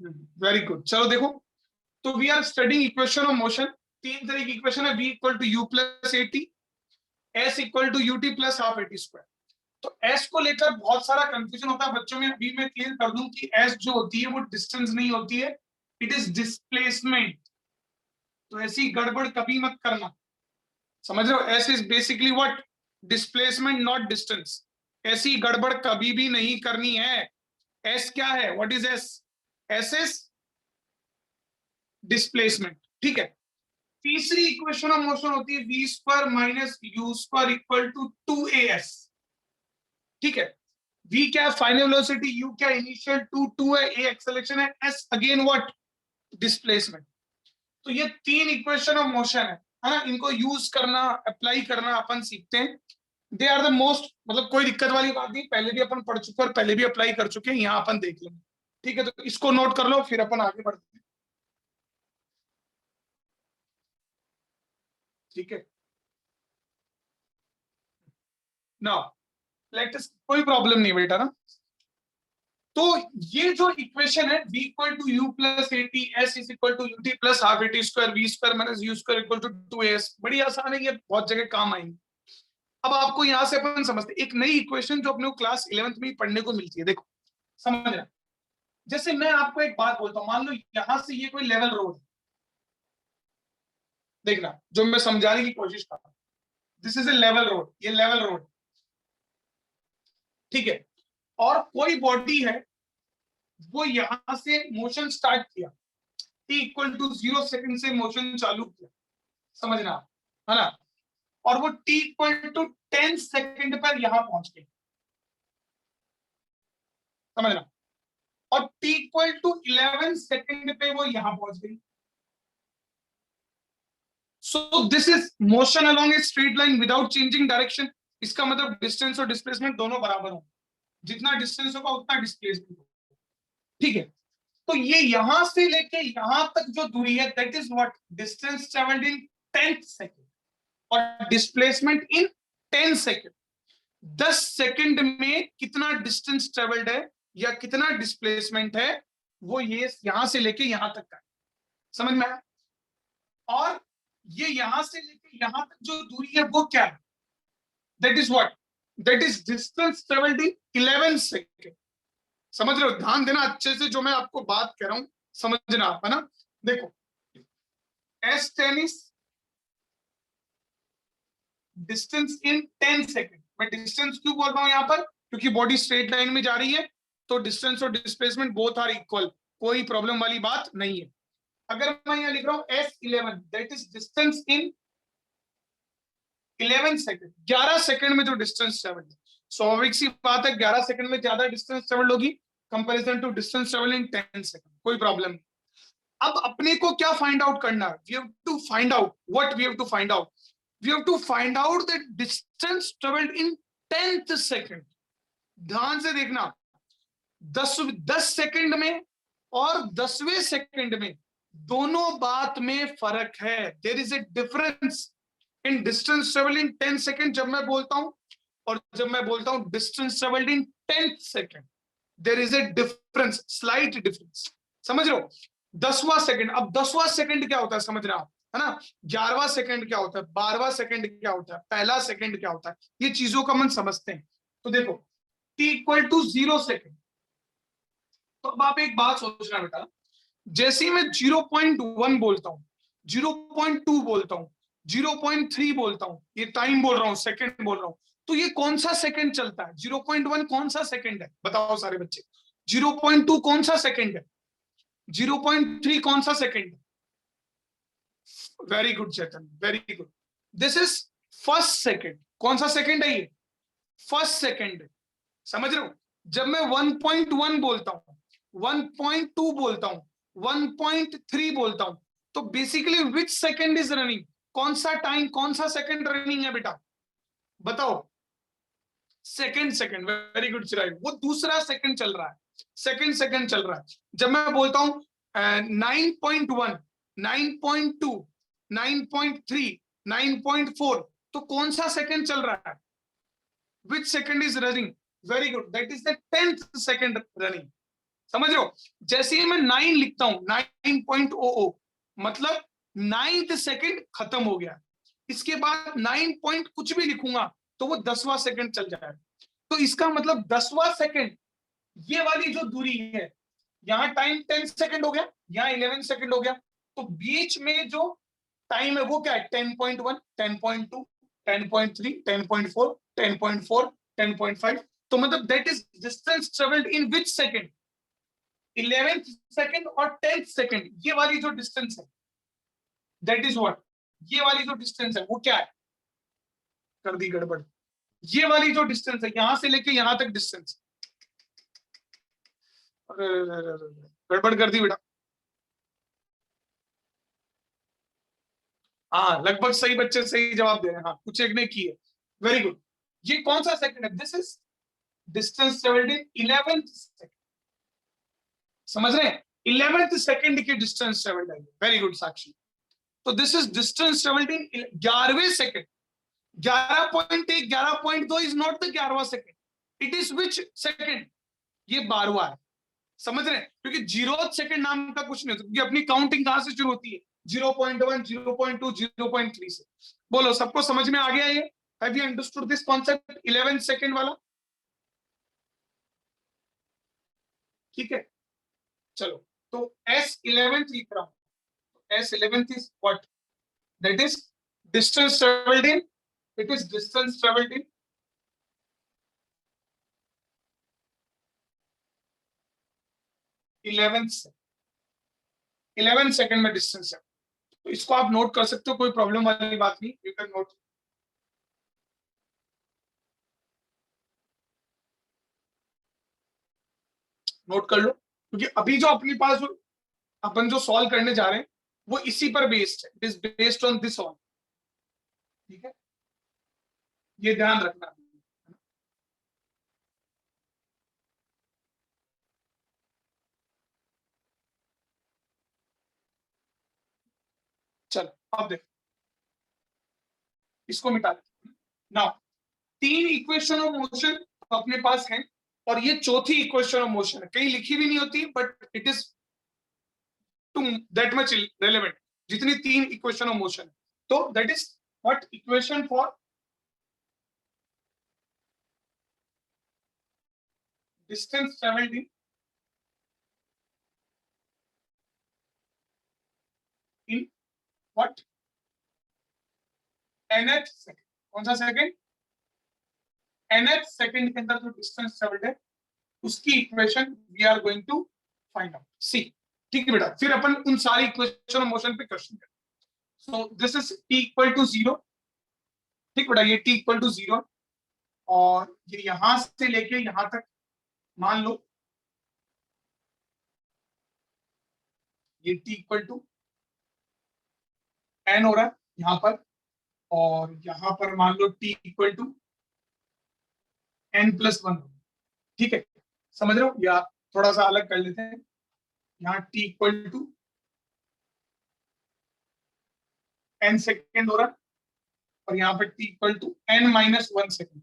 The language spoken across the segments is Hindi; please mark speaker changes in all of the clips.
Speaker 1: Very good. चलो देखो, तो we are studying equation of motion. तीन तरह की इक्वेशन है, v equal to you plus a t, s equal to u t plus half a t square. तो एस को लेकर बहुत सारा कंफ्यूजन होता है बच्चों में। अभी मैं क्लियर कर दूं कि एस जो होती है वो डिस्टेंस नहीं होती है, इट इज डिस्प्लेसमेंट। तो ऐसी गड़बड़ कभी मत करना, समझ रहे हो? S is basically what? Displacement, not distance. ऐसी गड़बड़ कभी भी नहीं करनी है। एस क्या है? What is s? S is displacement, ठीक है। तीसरी इक्वेशन ऑफ मोशन होती है v square minus u square equal to 2as, ठीक है। v क्या है? फाइनल वेलोसिटी, u क्या इनिशियल, 2 है, a एक्सेलरेशन है, s अगेन व्हाट? डिस्प्लेसमेंट। तो ये तीन इक्वेशन ऑफ मोशन है ना, इनको यूज करना, अप्लाई करना अपन सीखते हैं। दे आर द मोस्ट, मतलब कोई दिक्कत वाली बात नहीं, पहले भी अपन पढ़ चुके और पहले भी अप्लाई कर चुके हैं, यहाँ अपन देख लेंगे, ठीक है। तो इसको नोट कर लो, फिर अपन आगे बढ़ते हैं, ठीक है ना। कोई प्रॉब्लम नहीं बेटा ना। तो ये जो इक्वेशन है v equal to you plus a t, s is equal to u t plus half a t square, v square minus u square equal to 2as, बड़ी आसान है, ये बहुत जगह काम आएंगी। अब आपको यहां से अपन समझते एक नई इक्वेशन जो अपने को क्लास 11th में पढ़ने को मिलती है। देखो समझना, जैसे मैं आपको एक बात बोलता हूं, मान लो यहां से ये कोई लेवल रोड, देखना जो मैं समझाने की कोशिश कर रहा हूं, this is a level road, ये लेवल रोड, ठीक है। और कोई बॉडी है, वो यहां से मोशन स्टार्ट किया, t इक्वल टू 0 सेकंड से मोशन चालू किया, समझना है ना। और वो t इक्वल टू 10 सेकंड पर यहां पहुंच गई, समझना। और t इक्वल टू 11 सेकंड पे वो यहां पहुंच गई। सो this is motion along a straight line without changing direction. इसका मतलब डिस्टेंस और डिस्प्लेसमेंट दोनों बराबर हो, जितना डिस्टेंस होगा उतना डिस्प्लेसमेंट होगा, ठीक है। तो ये यहां से लेके यहां तक जो दूरी है, that is what? Distance travelled in 10 second, और डिस्प्लेसमेंट इन 10 सेकंड। 10 सेकंड में कितना डिस्टेंस ट्रेवल्ड है या कितना डिस्प्लेसमेंट है, वो ये यहां से लेके यहां तक का, समझ में आया? और ये यहां से लेके यहां तक जो दूरी है वो क्या है? That is what? That is distance travelled in 11 second. समझ रहे हो? ध्यान देना अच्छे से, जो मैं आपको बात कह रहा हूं समझना आप, है ना। देखो S tennis distance in 10 second, मैं डिस्टेंस क्यों बोल रहा हूं यहां पर? क्योंकि बॉडी स्ट्रेट लाइन में जा रही है, तो डिस्टेंस और डिस्प्लेसमेंट बोथ आर इक्वल, कोई प्रॉब्लम वाली बात नहीं है। अगर मैं यहां लिख रहा हूं S11, that is distance in 11 second, 11 second में जो डिस्टेंस ट्रेवल है, स्वाभाविक सी बात है 11 सेकंड में ज्यादा डिस्टेंस ट्रेवल होगी comparison to distance travel in 10 second, कोई प्रॉब्लम नहीं। अब अपने को क्या फाइंड आउट करना है? We have to find out what? We have to find out, we have to find out the distance travelled in 10th second. ध्यान से देखना, 10 सेकंड में और 10वें सेकंड में दोनों बात में फर्क है। There is a difference in distance travelled in 10 second जब मैं बोलता हूं, और जब मैं बोलता हूं distance travelled in 10th second, there is a difference, slight difference, समझ रहे हो? 10वां सेकंड, अब 10वां सेकंड क्या होता है समझ रहे हो आप, है ना। 11वां सेकंड क्या होता है, 12वां सेकंड क्या होता है, पहला सेकंड क्या होता है, ये चीजों का मन समझते हैं। तो देखो t इक्वल टू 0 सेकंड, तो अब आप एक बात सोचना बेटा, जैसे ही मैं 0.1 बोलता हूं, 0.2 बोलता हूं, 0.3 बोलता हूं, ये टाइम बोल रहा हूं, सेकंड बोल रहा हूं, तो ये कौन सा सेकंड चलता है? 0.1 कौन सा सेकंड है बताओ सारे बच्चे? 0.2 कौन सा सेकंड है? 0.3 कौन सा सेकंड है? Very good Chetan, very good. This is first second. कौन सा सेकंड है ये? फर्स्ट सेकंड है, समझ रहे हो? जब मैं 1.1 बोलता हूं, 1.2 बोलता हूं, 1.3 बोलता हूं, तो basically which second is running? कौन सा टाइम, कौन सा सेकंड रनिंग है बेटा बताओ? सेकंड सेकंड, वेरी गुड चिराग, वो दूसरा सेकंड चल रहा है, सेकंड सेकंड चल रहा है। जब मैं बोलता हूं 9.1, 9.2, 9.3, 9.4, तो कौन सा सेकंड चल रहा है? Which second is running? Very good, that is the 10th second running. समझ रहे हो? जैसे ही मैं 9 लिखता हूं 9.00 मतलब 9th सेकंड खत्म हो गया, इसके बाद 9 पॉइंट कुछ भी लिखूंगा तो वो 10वां सेकंड चल जाएगा। तो इसका मतलब 10वां सेकंड, ये वाली जो दूरी है, यहाँ टाइम 10 सेकंड हो गया, यहाँ 11 सेकंड हो गया, तो बीच में जो टाइम है वो क्या है? 10.1, 10.2, 10.3, 10.4, 10.4, 10.5। तो मतलब that is distance travelled in which second? 11th second और 10th सेकंड, ये वाली जो डिस्टेंस है दैट इज व्हाट, ये वाली जो डिस्टेंस है वो क्या है? कर दी गड़बड़। ये वाली जो डिस्टेंस है यहां से लेके यहां तक डिस्टेंस, गड़बड़ कर दी बेटा। हाँ लगभग सही बच्चे सही जवाब दे रहे हैं, हाँ कुछ एक ने की है, वेरी गुड। ये कौन सा सेकंड है? This is distance travelled in 11th second, समझ रहे हैं? 11th सेकंड की डिस्टेंस ट्रेवल्ड है, वेरी गुड साक्षी। तो this is distance travelled in 11वें सेकंड। 11.1 11.2 इज नॉट द 11वां second, it is which second? ये 12वां है, समझ रहे हैं? क्योंकि 0th सेकंड नाम का कुछ नहीं होता, क्योंकि अपनी काउंटिंग कहां से शुरू होती है? 0.1, 0.2, 0.3 से। बोलो सबको समझ में आ गया ये? Have you understood this concept 11 second वाला? ठीक है, चलो। तो S11 लिख रहा हूं, S11 is what? That is distance travelled in, it is distance travelled in 11 second में डिस्टेंस है। तो इसको आप नोट कर सकते हो, कोई प्रॉब्लम वाली बात नहीं, यू कैन नोट। नोट कर लो, क्योंकि अभी जो अपने पास अपन जो सॉल्व करने जा रहे हैं वो इसी पर बेस्ड है, it is based on this all. ठीक है, ये ध्यान रखना। चलो अब देखो, इसको मिटा देते हैं नाउ। 3 इक्वेशन ऑफ मोशन अपने पास है, और ये चौथी इक्वेशन ऑफ मोशन है, कहीं लिखी भी नहीं होती but it is too that much relevant, जितनी 3 इक्वेशन ऑफ मोशन है। तो that is what? Equation for distance travelled in what? nth second. कौन सा सेकंड? nth सेकंड के अंदर जो डिस्टेंस ट्रेवल्ड है उसकी equation we are going to find out, see. ठीक है बेटा, फिर अपन उन सारी इक्वेशन ऑफ मोशन पे क्वेश्चन करें। So this is t equal to 0। ठीक बेटा, ये t इक्वल टू 0, और ये यहां से लेके यहां तक मान लो ये t इक्वल टू n हो रहा है यहां पर, और यहां पर मान लो t इक्वल टू n+1। ठीक है, समझ रहे हो? या थोड़ा सा अलग कर लेते हैं, यहाँ t equal to n second हो रहा है, और यहाँ पर t equal to n-1 second.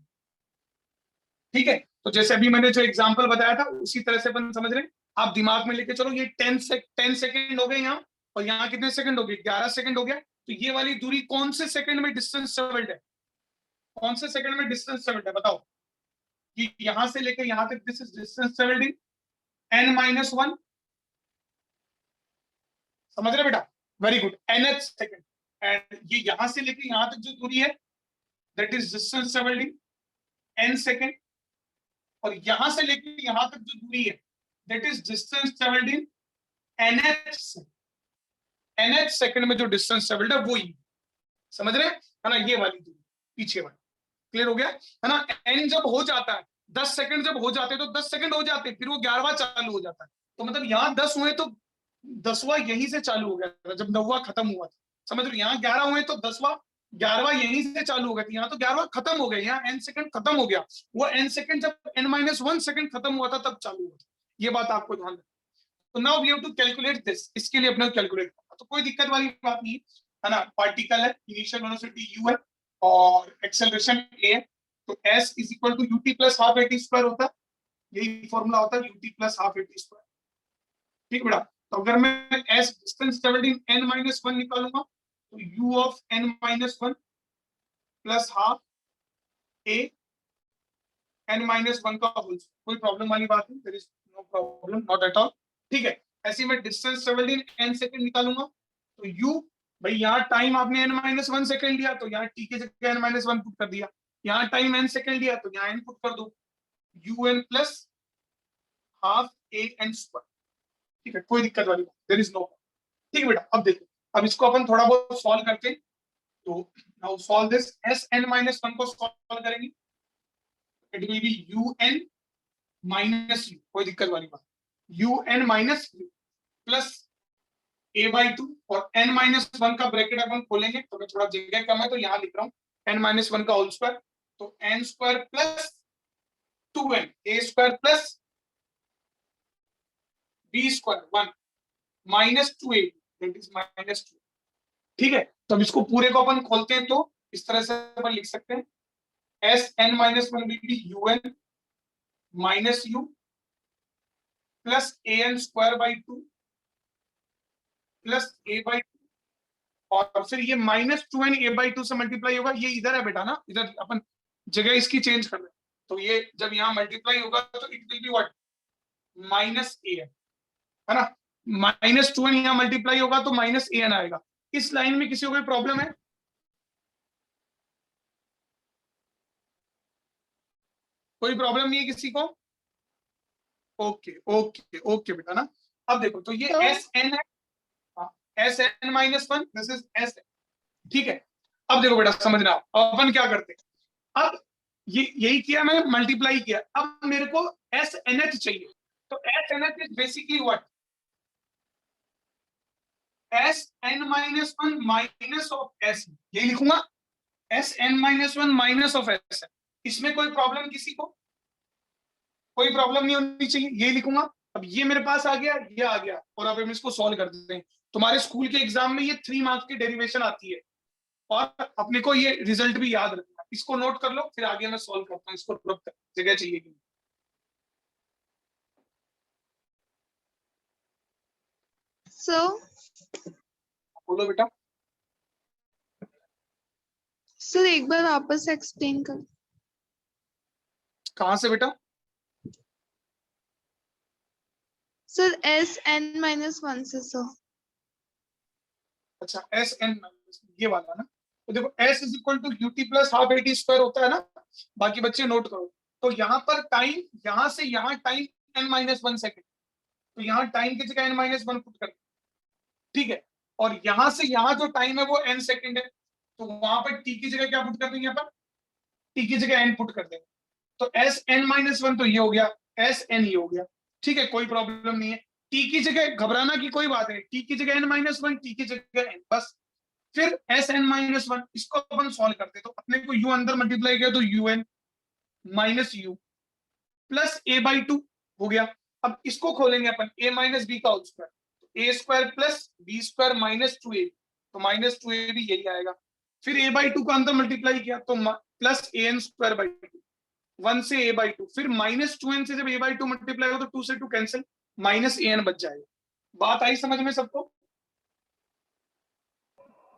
Speaker 1: ठीक है, तो जैसे अभी मैंने जो एग्जांपल बताया था उसी तरह से अपन समझ रहे हैं। आप दिमाग में लेके चलो, ये 10 सेकेंड हो गए यहाँ, और यहाँ कितने सेकंड हो गए? 11 सेकंड हो गया। तो ये वाली दूरी कौन से सेकंड में डिस्टेंस ट्रेवल्ड है? कौन से सेकंड में डिस्टेंस ट्रेवल्ड है बताओ? कि यहां से लेकर यहां तक this is distance travelled in n-1। समझ रहे बेटा? Very good, nth second. And ये यहां से लेकर यहां तक जो दूरी है that is distance travelled in n second, और यहां से लेकर यहां तक जो दूरी है that is distance travelled in nth second. nth second में जो डिस्टेंस ट्रेवल्ड है वो ही, समझ रहे है ना? ये वाली दूरी पीछे वाली, क्लियर हो गया है ना? n जब हो जाता है 10 सेकंड जब हो जाते हैं तो 10 सेकंड हो जाते हैं, फिर वो 11वां चालू हो जाता है। तो मतलब यहाँ 10 हुए तो 10वां यहीं से चालू हो गया था जब 9वां खत्म हुआ था, समझ रहे? यहाँ 11 हुए तो 10वां 11वां यहीं से चालू हो गया था, यहाँ तो 11वां खत्म हो गया, यहाँ n सेकंड खत्म हो गया। वो n सेकंड जब n-1 सेकंड खत्म हुआ था तब चालू हुआ था, ये बात आपको ध्यान रखना। तो now we have to calculate this, इसके लिए अपने कैलकुलेट करना, तो कोई दिक्कत वाली बात नहीं है ना? पार्टिकल है, इनिशियल वेलोसिटी u है, और एक्सेलरेशन a है, तो s is equal to ut plus half at square होता है, यही फॉर्मूला होता है ut plus half at square. ठीक बेटा। तो अगर मैं s distance travelled in n minus one निकालूंगा तो u of n minus one plus half a n minus one का होल। कोई प्रॉब्लम वाली बात नहीं, there is no problem, not at all. ठीक है, ऐसे मैं distance travelled in N second निकालूंगा तो यू, भाई यहाँ टाइम आपने एन माइनस वन सेकंड लिया तो यहाँ टी की जगह एन माइनस वन पुट कर दिया, यहाँ टाइम एन सेकंड लिया तो यहाँ एन पुट कर दो, u n plus half a n square. ठीक है, कोई दिक्कत वाली बात, देयर इज नो। ठीक है बेटा, अब देखो, अब इसको अपन थोड़ा बहुत सॉल्व करते हैं। तो now solve this, s n minus one को सॉल्व करेंगे, it will be u N minus u, कोई दिक्कत वाली बात, u N minus you plus A by two, और एन माइनस वन का ब्रैकेट अपन खोलेंगे तो मैं थोड़ा जगह कम है तो यहाँ लिख रहा हूँ एन माइनस वन का होल स्क्वायर, तो n square plus two n a square plus B square one minus two a, that is minus two. ठीक है, तो अब इसको पूरे को अपन खोलते हैं तो इस तरह से अपन लिख सकते हैं, s n minus one will be u N minus you plus a n square by two plus A by two, और फिर ये minus two n a by two से मल्टीप्लाई होगा, ये इधर है बेटा ना, इधर अपन जगह इसकी चेंज कर रहे हैं, तो ये जब यहाँ मल्टीप्लाई होगा तो it will be what, minus a n, है ना, माइनस टू एन यहाँ मल्टीप्लाई होगा तो माइनस ए एन आएगा। इस लाइन में किसी को कोई प्रॉब्लम है? कोई प्रॉब्लम नहीं है किसी को? ओके ओके ओके बेटा ना। अब देखो, तो ये एस एन है, s n minus one, this is s n. ठीक है, अब देखो बेटा समझना, अपन क्या करते हैं, अब ये यही किया मैंने, मल्टीप्लाई किया, अब मेरे को एस एन एच चाहिए, तो S N h is basically what, s n minus one minus of s, यही लिखूंगा, s n minus one minus of s. इसमें कोई प्रॉब्लम किसी को? कोई प्रॉब्लम नहीं होनी चाहिए, यही लिखूंगा। अब ये मेरे पास आ गया, ये आ गया, और अब हम इसको सॉल्व कर देते हैं। तुम्हारे स्कूल के एग्जाम में ये 3 मार्क्स की डेरिवेशन आती है, और अपने को ये रिजल्ट भी याद रखना, इसको नोट कर लो, फिर आगे मैं सॉल्व करता हूँ। इसको जगह चाहिए कि बोलो बेटा।
Speaker 2: सर एक बार वापस एक्सप्लेन कर।
Speaker 1: कहाँ से बेटा?
Speaker 2: Sir s n minus one से सर।
Speaker 1: अच्छा, एस एन ये वाला ना, तो देखो s is equal to u t plus half a t square होता है ना, बाकी बच्चे नोट करो। तो यहाँ पर टाइम, यहाँ से यहाँ time n minus one second, तो यहाँ टाइम की जगह एन माइनस वन पुट कर, ठीक है, और यहाँ से यहाँ जो टाइम है वो एन सेकेंड है, तो वहां पर टी की जगह क्या पुट कर देंगे अपन, टी की जगह एन पुट कर देंगे, तो एस एन माइनस वन तो ये हो गया, एस एन ये हो गया। ठीक है, कोई प्रॉब्लम नहीं है, टी की जगह घबराना की कोई बात नहीं, टी की जगह एन माइनस वन, टी की जगह एन, बस। फिर एस एन माइनस वन, इसको अपन सॉल्व करते, तो अपने को यू अंदर मल्टीप्लाई किया तो U N minus you plus A by two हो गया। अब इसको खोलेंगे अपन, ए माइनस बी का whole square, A square plus B square minus two A, तो माइनस टू ए भी यही आएगा। फिर ए बाई टू का अंदर मल्टीप्लाई किया तो plus a n square by two, one से ए बाई टू, फिर माइनस टू एन से जब ए बाई टू मल्टीप्लाई हो तो टू से to cancel, minus a N बच जाएगा। बात आई समझ में सबको?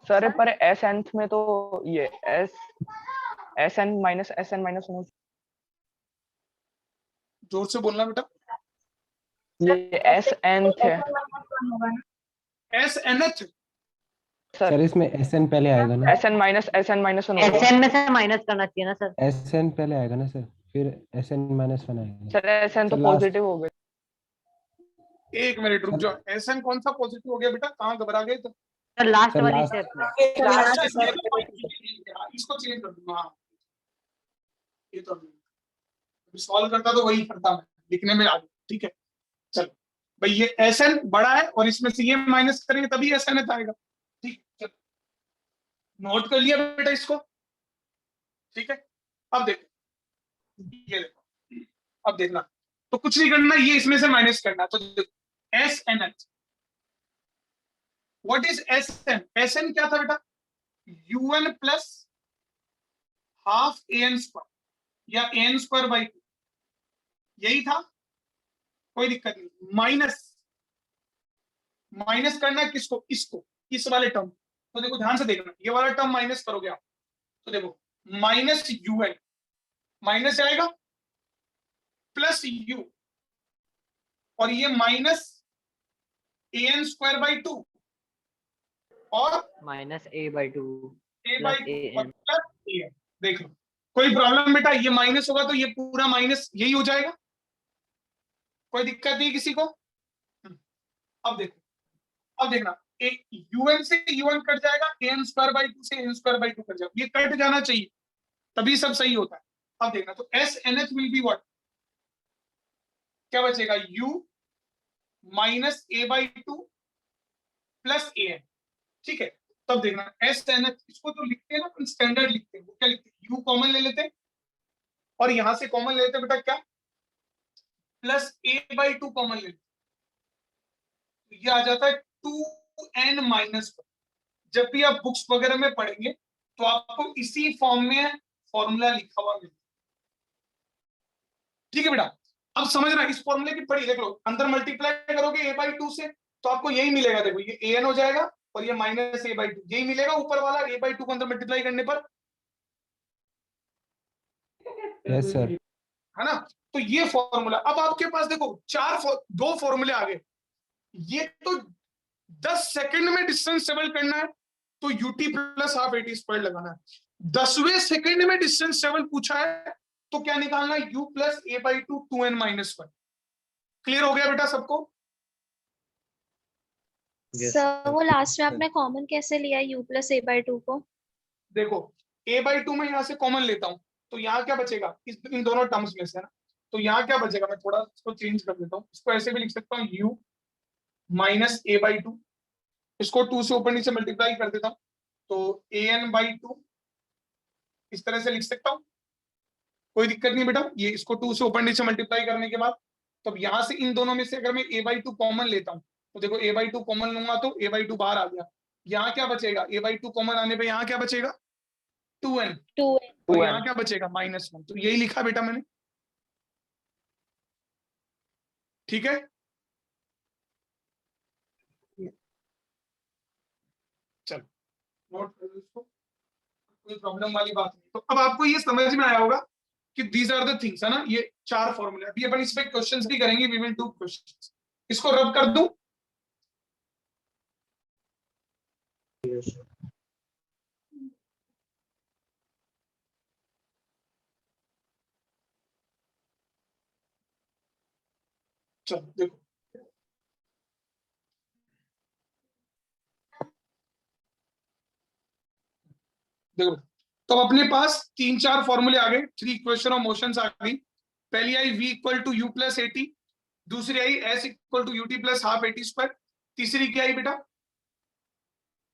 Speaker 3: सर पर एस एन में तो ये एस एन माइनस वन,
Speaker 1: जोर से बोलना बेटा।
Speaker 3: ये एस एन है
Speaker 1: एस एन एच
Speaker 4: सर इसमें एस एन पहले आएगा ना,
Speaker 3: s n minus one
Speaker 5: s n में से माइनस करना चाहिए ना सर।
Speaker 4: एस एन पहले आएगा ना सर, फिर एस एन माइनस वन आएगा।
Speaker 3: सर एस एन तो
Speaker 4: सर, last-
Speaker 3: पॉजिटिव हो गया।
Speaker 1: एक मिनट रुक जाओ, एस एन कौन सा पॉजिटिव हो गया बेटा, कहाँ घबरा गए तो?
Speaker 5: सर लास्ट
Speaker 4: सर,
Speaker 5: वाली
Speaker 4: last-
Speaker 5: स्टेप में।
Speaker 1: इसको चेंज कर दूंगा, हाँ ये तो सॉल्व करता तो वही करता मैं, लिखने में आ गया। ठीक है, चलो भाई, ये एस एन बड़ा है और इसमें से ये माइनस करेंगे तभी एस एन आएगा। ठीक, चलो नोट कर लिया बेटा इसको। ठीक है, अब देखो, ये देखो, अब देखना, तो कुछ नहीं करना, ये इसमें से माइनस करना, तो देखो s N h, what is s n? S n क्या था बेटा, u n plus half a n square या a n square by two, यही था, कोई दिक्कत नहीं, माइनस माइनस करना है किसको, इसको, इस वाले टर्म। तो देखो ध्यान से देखना, ये वाला टर्म माइनस करोगे आप, तो देखो माइनस यूएन माइनस आएगा प्लस यू, और ये माइनस an स्क्वायर बाई 2 और
Speaker 5: -a/2
Speaker 1: a बाई
Speaker 5: +
Speaker 1: 2 और
Speaker 5: an।
Speaker 1: Plus an। देख लो कोई प्रॉब्लम बेटा, ये माइनस होगा तो ये पूरा माइनस यही हो जाएगा, कोई दिक्कत नहीं किसी को। अब देखो, अब देखना, एक यूएन से यूएन कट जाएगा, an स्क्वायर बाई 2 से an स्क्वायर बाई 2 कट जाएगा, ये कट जाना चाहिए तभी सब सही होता है। अब देखना, तो SNH विल बी व्हाट, क्या बचेगा, u minus a by 2 plus an। ठीक है, तब देखना SNH, इसको तो लिखते हैं ना अपन, स्टैंडर्ड लिखते हैं, वो क्या लिखते हैं, u कॉमन ले लेते हैं और यहां से कॉमन ले लेते हैं बेटा, क्या, प्लस a बाई 2 कॉमन ले लेते हैं, ये आ जाता है 2n-1। जब भी आप बुक्स वगैरह में पढ़ेंगे तो आपको इसी फॉर्म में फॉर्मूला लिखा हुआ मिलेगा। ठीक है बेटा, अब समझना, इस फॉर्मूले की पढ़ी देख लो, अंदर मल्टीप्लाई करोगे a बाई 2 से तो आपको यही मिलेगा, देखो ये an हो जाएगा और ये माइनस a बाई 2, यही मिलेगा ऊपर वाला, a बाई 2 को अंदर मल्टीप्लाई करने पर,
Speaker 4: यस सर।
Speaker 1: है ना। तो ये फॉर्मूला, अब आपके पास देखो दो फॉर्मूले आ गए, ये तो 10 सेकंड में डिस्टेंस ट्रेवल करना है तो UT plus half a t square लगाना है। 10वें सेकंड में डिस्टेंस ट्रेवल पूछा है तो क्या निकालना है, u plus a by 2 2n-1। Clear हो गया बेटा सबको।
Speaker 2: सर वो लास्ट में आपने कॉमन कैसे लिया u प्लस a/2 को?
Speaker 1: देखो a बाई 2 में यहां से कॉमन लेता हूं तो यहाँ क्या बचेगा, इन दोनों टर्म्स में से ना, तो यहाँ क्या बचेगा, मैं थोड़ा इसको चेंज कर देता हूँ, इसको ऐसे भी लिख सकता हूँ u माइनस a बाई 2, इसको 2 से ऊपर नीचे मल्टीप्लाई कर देता हूँ तो an बाई 2 इस तरह से लिख सकता हूँ, कोई दिक्कत नहीं बेटा। ये इसको 2 से ऊपर नीचे मल्टीप्लाई करने के बाद, तो अब यहां से इन दोनों में से अगर मैं a बाई 2 कॉमन लेता हूँ तो देखो a बाई 2 कॉमन लूंगा तो a बाई 2 बाहर आ गया, यहाँ क्या बचेगा, a बाई 2 कॉमन आने पे यहाँ क्या बचेगा 2n,
Speaker 2: 2n।
Speaker 1: और
Speaker 3: 2n।
Speaker 1: यहाँ क्या बचेगा -1, तो यही लिखा बेटा मैंने। ठीक है, चलो नोट कर लो इसको, कोई प्रॉब्लम वाली बात नहीं। तो अब आपको ये समझ में आया होगा कि दीज आर द थिंग्स, है ना, ये 4 फॉर्मूले। अभी अपन इस पे क्वेश्चंस भी करेंगे, वी विल डू क्वेश्चंस। इसको रब कर दूं, चलो देखो, देखो तो अपने पास 3-4 फॉर्मूले आ गए, 3 इक्वेशन ऑफ मोशंस आ गई। पहली आई v equal to u plus a t, दूसरी आई s equal to ut plus half a t square, तीसरी क्या आई बेटा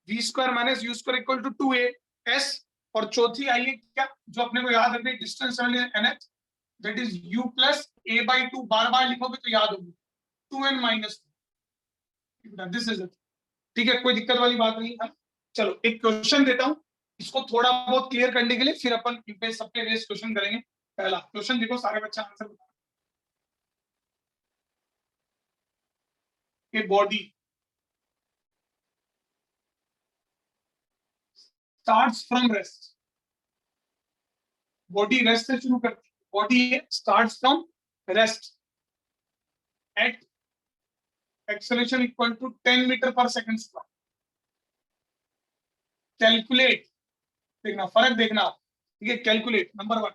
Speaker 1: v square minus u square equal to 2as, और चौथी आई है क्या, जो अपने को याद रखना है, distance nh, that is u plus a by 2, बार बार लिखोगे तो याद होगी 2n-2। This is it. ठीक है, कोई दिक्कत वाली बात नहीं है। चलो एक क्वेश्चन देता हूं, इसको थोड़ा बहुत क्लियर करने के लिए फिर अपन इन पे सब पे बेस्ड क्वेश्चन करेंगे। पहला क्वेश्चन देखो, सारे बच्चे आंसर बताओ। ये body starts from rest, body rest से शुरू करती है, body starts from rest at acceleration equal to 10 metre per second square. Calculate, देखना फर्क देखना आप, ठीक है, calculate number 1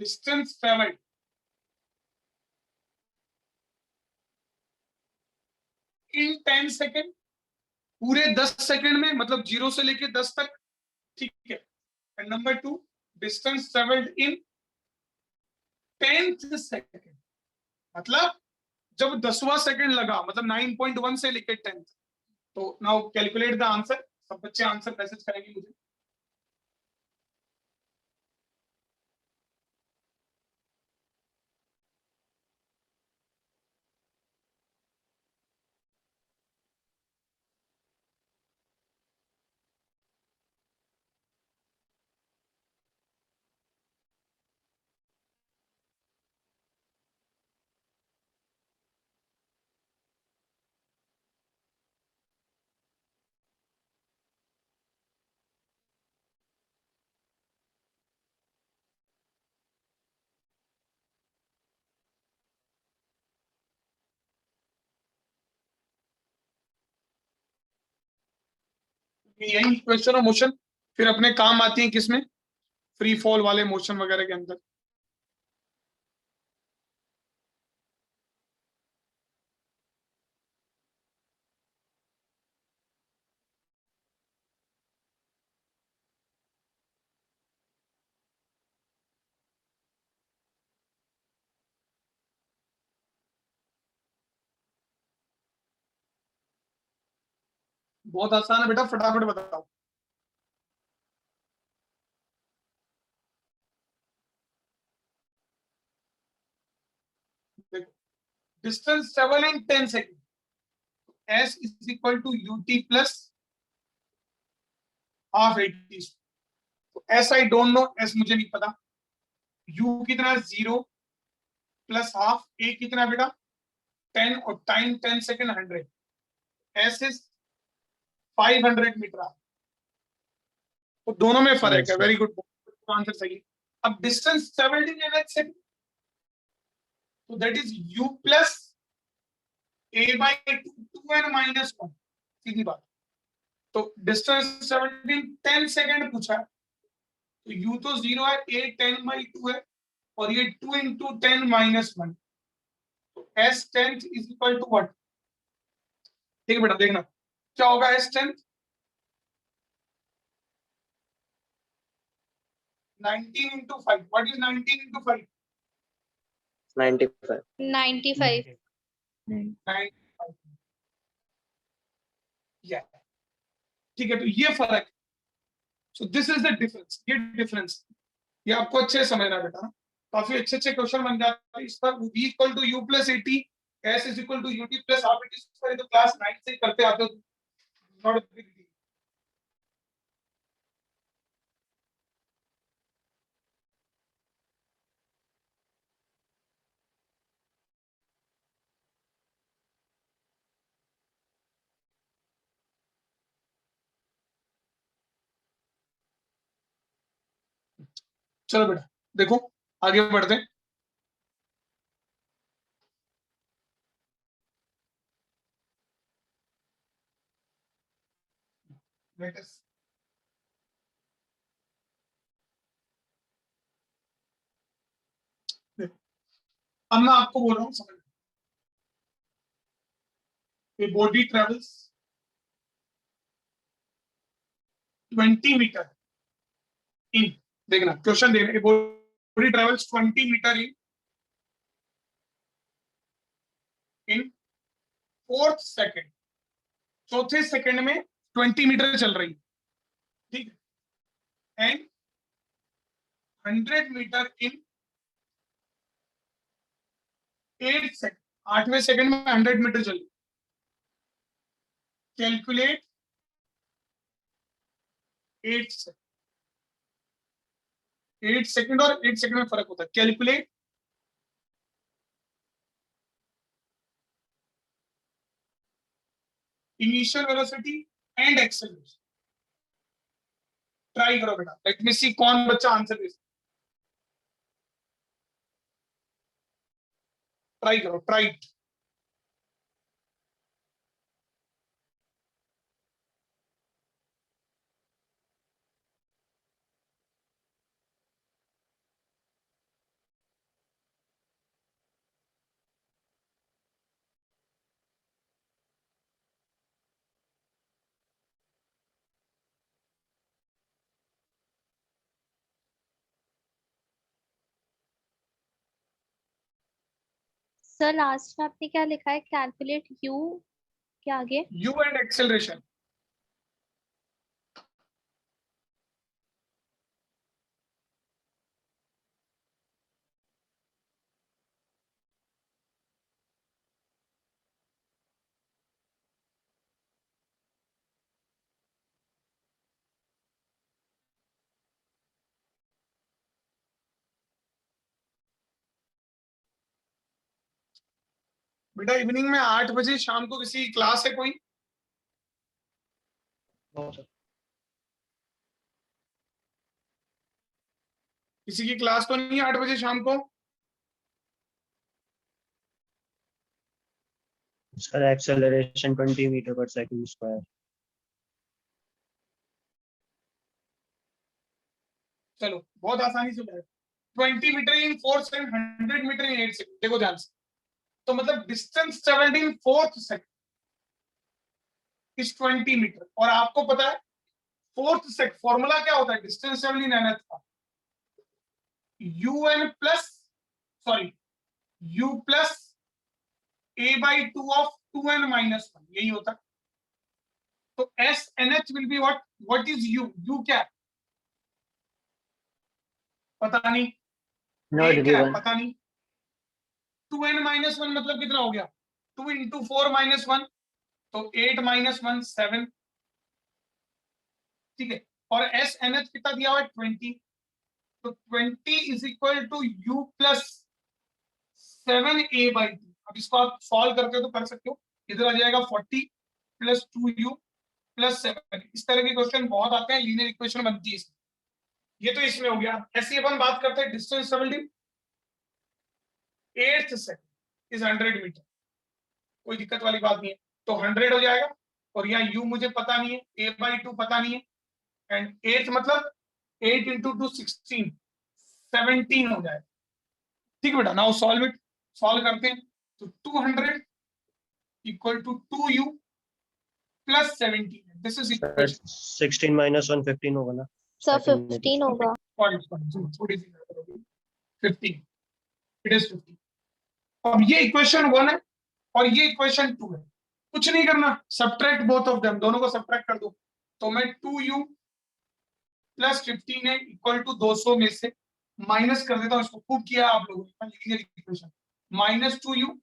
Speaker 1: distance travelled in 10 second, पूरे 10 सेकेंड में, मतलब 0 से लेके 10 तक, ठीक है। And number 2 distance travelled in 10th second, मतलब जब 10वां सेकेंड लगा, मतलब 9.1 से लेके 10th। तो नाउ कैलकुलेट द आंसर, सब बच्चे आंसर मैसेज करेंगे मुझे। यही इक्वेशन ऑफ मोशन फिर अपने काम आती है किसमें, फ्री फॉल वाले मोशन वगैरह के अंदर। बहुत आसान है बेटा, फटाफट बताओ। Distance travel in 10 second, S is equal to UT plus half AT। तो S I don't know, S मुझे नहीं पता। U कितना, 0 प्लस हाफ, A कितना बेटा 10, और time 10 second 100, S is 500 metre. तो दोनों में फर्क है। वेरी गुड, आंसर सही। अब distance travelled in N second, तो that is U plus A by 2n minus 1, सीधी बात। तो डिस्टेंस 10 सेकेंड पूछा है, तो U तो 0 है, A 10/2 है, और ये 2 इंटू 10 माइनस 1, तो S 10 is equal to what. ठीक है बेटा, देखना क्या होगा। S 10 19 into 5, what is 19 into 5?
Speaker 6: 95.
Speaker 2: 95।
Speaker 1: 95। ठीक है, तो ये फर्क। So this is the difference, ये डिफरेंस, ये आपको अच्छे से समझना बेटा। काफी अच्छे अच्छे क्वेश्चन बन जाते हैं इस पर। V equal to U plus AT, S is equal to UT plus half AT। तो क्लास 9 से करते आते हो, नॉट अ बिग डील। चलो बेटा देखो, आगे बढ़ते हैं। लेटेस्ट अब मैं आपको बोल रहा हूँ, समझ। A body travels 20 metre in, देखना क्वेश्चन देना। A body travels 20 metre in 4th second, चौथे सेकंड में 20 मीटर चल रही है, ठीक है। एंड 100 मीटर इन 8 सेकंड, 8वें सेकंड में 100 मीटर चल रही। कैलकुलेट 8 सेकंड, 8 सेकंड और 8 सेकंड में फर्क होता है। Calculate initial velocity and acceleration. Try करो बेटा, लेट मी सी कौन बच्चा आंसर दे। ट्राई करो, ट्राई।
Speaker 2: सर लास्ट में आपने क्या लिखा है? कैलकुलेट U के आगे?
Speaker 1: You and acceleration. बेटा इवनिंग में 8 बजे शाम को किसी क्लास है कोई? किसी की क्लास तो नहीं है 8 बजे शाम को?
Speaker 6: Sir, acceleration 20 meter per second square.
Speaker 1: चलो बहुत आसानी से बताया, 20 metre in 4 second, 100 metre in 8 second. देखो ध्यान से, तो मतलब distance travelled in 4th second is 20 metre. और आपको पता है 4th सेकंड फॉर्मूला क्या होता है डिस्टेंस ट्रेवल्ड इन nth का, un plus sorry u plus a/2 of 2n minus 1, यही होता है। तो S N H will be what is U क्या है? पता नहीं।
Speaker 5: नॉट
Speaker 1: ए क्या है?
Speaker 5: गिवन।
Speaker 1: पता नहीं। 2n माइनस 1 मतलब कितना हो गया? 2 इंटू 4 माइनस 1, तो 8 माइनस 1 7, ठीक है। और एस एन एच कितना दिया हुआ है 20, तो 20 is equal to you plus 7a/2। अब इसको आप सॉल्व करके तो कर सकते हो, इधर आ जाएगा 40 प्लस 2u प्लस 7। इस तरह के क्वेश्चन बहुत आते हैं, लीनियर इक्वेशन बनती है इसमें। ये तो इसमें हो गया। ऐसे अपन बात करते हैं distance travelled in 8th second is 100 metre, कोई दिक्कत वाली बात नहीं है। तो 100 हो जाएगा, और यहाँ u मुझे पता नहीं है, a/2 पता नहीं है, एंड 8th मतलब 8 इंटू 2 16, 17 हो जाएगा। ठीक है बेटा, नाउ सॉल्व इट, सॉल्व करते हैं। तो 200 equal to 2u plus 17, this is equation
Speaker 6: 16 minus 1 15 होगा ना
Speaker 2: सर
Speaker 6: Second में
Speaker 2: 15 होगा।
Speaker 1: थोड़ी सी 15, इट इज 15। अब ये इक्वेशन 1 है और ये इक्वेशन 2 है। कुछ नहीं करना, सब्ट्रैक्ट बोथ ऑफ देम, दोनों को सब्ट्रैक्ट कर दो। तो मैं 2u प्लस 15 है इक्वल टू 200 में से माइनस कर देता हूँ, इसको खूब किया आप लोगों ने linear equation, minus 2u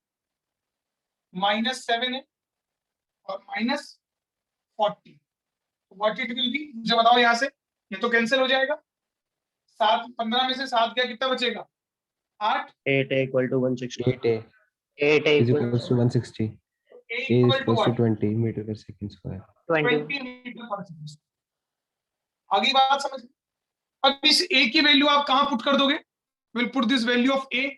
Speaker 1: minus 7 है और minus 40, what it will B मुझे बताओ यहाँ से। ये तो कैंसिल हो जाएगा, 7 15 में से 7 गया, कितना बचेगा 8।
Speaker 6: 8 equal to 160
Speaker 4: 8a
Speaker 5: 8
Speaker 4: is
Speaker 5: equal
Speaker 4: equals to 160.
Speaker 1: a
Speaker 4: A is
Speaker 1: equal to
Speaker 4: equals to 20 meter per second square.
Speaker 5: 20.
Speaker 1: 20 metre per second. आगे बात समझ। अब इस a की वैल्यू आप कहां पुट कर दोगे? Will put this value of a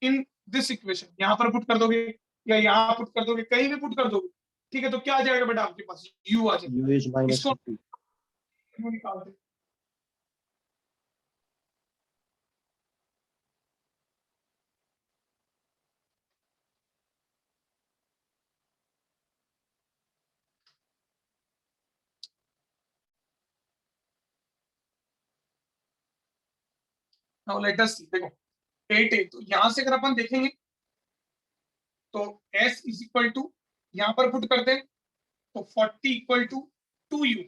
Speaker 1: in this equation, यहां पर पुट कर दोगे या यहां पुट कर दोगे, कहीं भी पुट कर दोगे। ठीक है, तो क्या आ जाएगा बेटा आपके पास? u आ जाएगा।
Speaker 6: u is minus
Speaker 1: इसको
Speaker 6: 50
Speaker 1: निकालते हैं। नाउ लेट अस सी, देखो 8 है, तो यहां से अगर अपन देखेंगे तो s इज इक्वल टू, यहां पर पुट करते हैं तो 40 इक्वल टू 2u,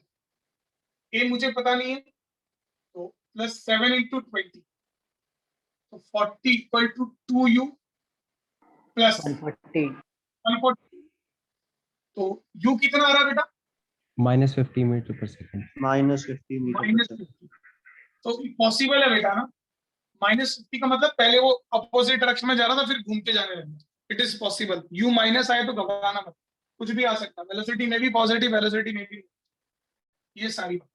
Speaker 1: a मुझे पता नहीं है, तो प्लस 7 इंटू 20, तो 40 इक्वल टू 2u प्लस
Speaker 5: 140.
Speaker 1: 140। तो u कितना आ रहा है बेटा?
Speaker 4: Minus 50 meter per second.
Speaker 6: minus 50 metre पर
Speaker 1: माइनस
Speaker 6: सेकंड
Speaker 1: 50। तो पॉसिबल है बेटा ना, माइनस 50 का मतलब पहले वो अपोजिट डायरेक्शन में जा रहा था फिर घूम के जाने लगा। It is possible, you minus आए तो घबराना मत, कुछ भी आ सकता है, वेलोसिटी में भी पॉजिटिव, वेलोसिटी में भी, ये सारी बात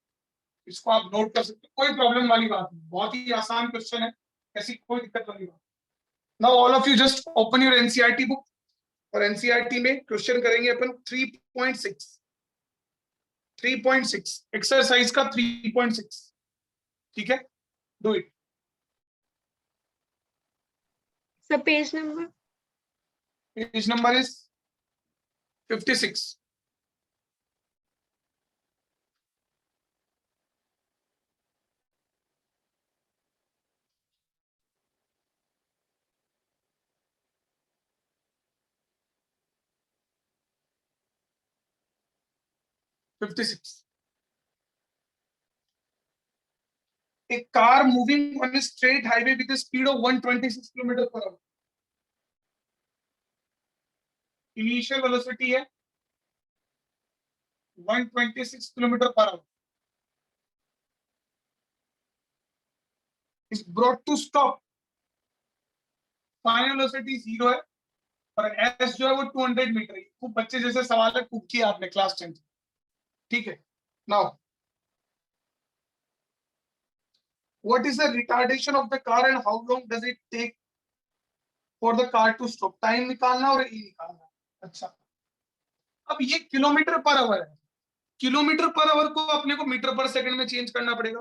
Speaker 1: इसको आप नोट कर सकते हो, कोई प्रॉब्लम वाली बात नहीं, बहुत ही आसान क्वेश्चन है, ऐसी कोई दिक्कत वाली बात। Now all of you just open your NCERT book, और एनसीईआरटी में क्वेश्चन करेंगे अपन 3.6 एक्सरसाइज का 3.6, ठीक है, do it.
Speaker 7: Sir page number
Speaker 1: page number is 56। A car moving on a straight highway with a speed of 126 km per hour. Initial velocity है 126 km per hour. Is brought to stop. Final velocity 0 है और s जो है वो 200 मीटर है। खूब बच्चे जैसे सवाल है, खूब किया आपने क्लास 10, ठीक है। Now what is the retardation of the car and how long does it take for the car to stop? Time निकालना और e निकालना। अच्छा, अब ये किलोमीटर पर आवर है, किलोमीटर पर आवर को अपने को मीटर पर सेकंड में चेंज करना पड़ेगा।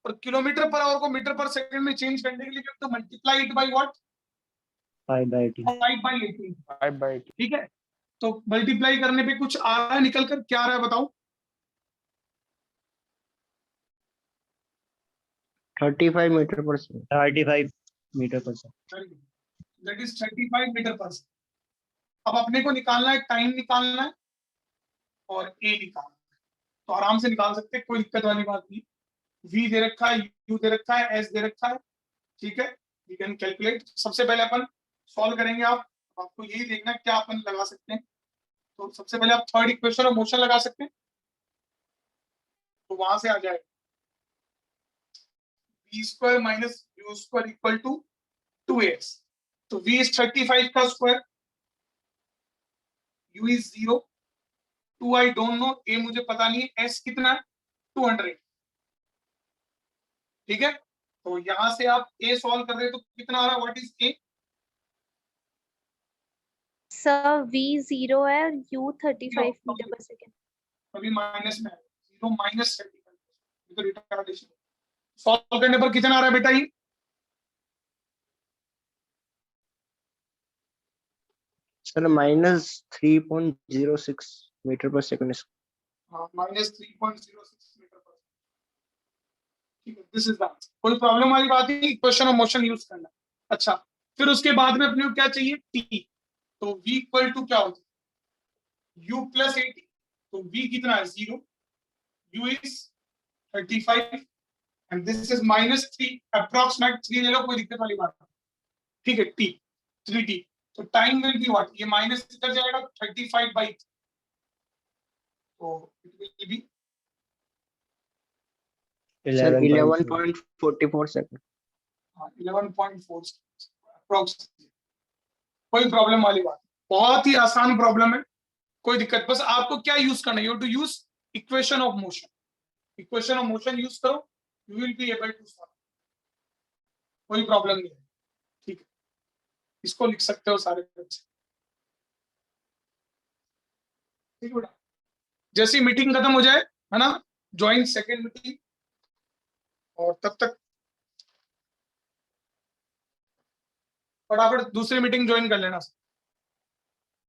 Speaker 1: और किलोमीटर पर आवर को मीटर पर सेकंड में चेंज करने के लिए तो मल्टीप्लाई इट बाय व्हाट,
Speaker 6: 5/18
Speaker 1: 5/18।
Speaker 3: 5/18
Speaker 1: ठीक है, तो मल्टीप्लाई करने पे कुछ आ रहा है, निकल कर क्या आ रहा है बताओ?
Speaker 8: 35 metre per second.
Speaker 6: 35 metre per second.
Speaker 1: That is 35 metre per second. अब अपने को निकालना है, टाइम निकालना है और ए निकालना है, तो आराम से निकाल सकते हैं, कोई दिक्कत वाली बात नहीं। v दे रखा है, u दे रखा है, s दे रखा है, ठीक है, यू कैन कैलकुलेट। सबसे पहले अपन सॉल्व करेंगे, आपको यही देखना है क्या अपन लगा सकते हैं। तो सबसे पहले आप थर्ड इक्वेशन ऑफ मोशन लगा सकते हैं, तो वहां से आ जाएगा v square minus u square equal to 2x। तो v इज 35 का square, u is 0, 2 I don't know, a मुझे पता नहीं है, s कितना है 200। ठीक है, तो यहां से आप a सॉल्व कर रहे हैं तो कितना आ रहा है, what is a?
Speaker 2: Sir v 0 है और u 35 मीटर पर सेकंड।
Speaker 1: अभी माइनस में है, 0 माइनस 35, तो रिटार्डेशन। सॉल्व करने पर कितना आ रहा है बेटा ये?
Speaker 8: Sir -3.06 metre per second.
Speaker 1: Minus 3.06 metre पर। ठीक है, दिस इज दैट। कोई प्रॉब्लम वाली बात नहीं, इक्वेशन ऑफ मोशन यूज करना। अच्छा, फिर उसके बाद में अपने को क्या चाहिए, t। तो v इक्वल टू क्या होता है, u प्लस 80। तो v कितना है 0, u is 35 and this is -3, approximate 3 ले लो, कोई दिक्कत वाली बात नहीं। ठीक है, t 3t। तो टाइम विल बी व्हाट, ये माइनस इधर जाएगा 35/3, तो it will B
Speaker 8: sir
Speaker 6: 11.4
Speaker 8: 11.44 second.
Speaker 1: 11.4 approx. कोई प्रॉब्लम वाली बात, बहुत ही आसान प्रॉब्लम है, कोई दिक्कत। बस आपको क्या यूज करना है, you to use equation of motion. Equation of motion use करो, you will be able to solve, कोई प्रॉब्लम नहीं है। ठीक है, इसको लिख सकते हो सारे बच्चे। ठीक है बेटा, जैसी मीटिंग खत्म हो जाए, है ना, ज्वाइन सेकेंड मीटिंग, और तब तक फटाफट दूसरी मीटिंग ज्वाइन कर लेना।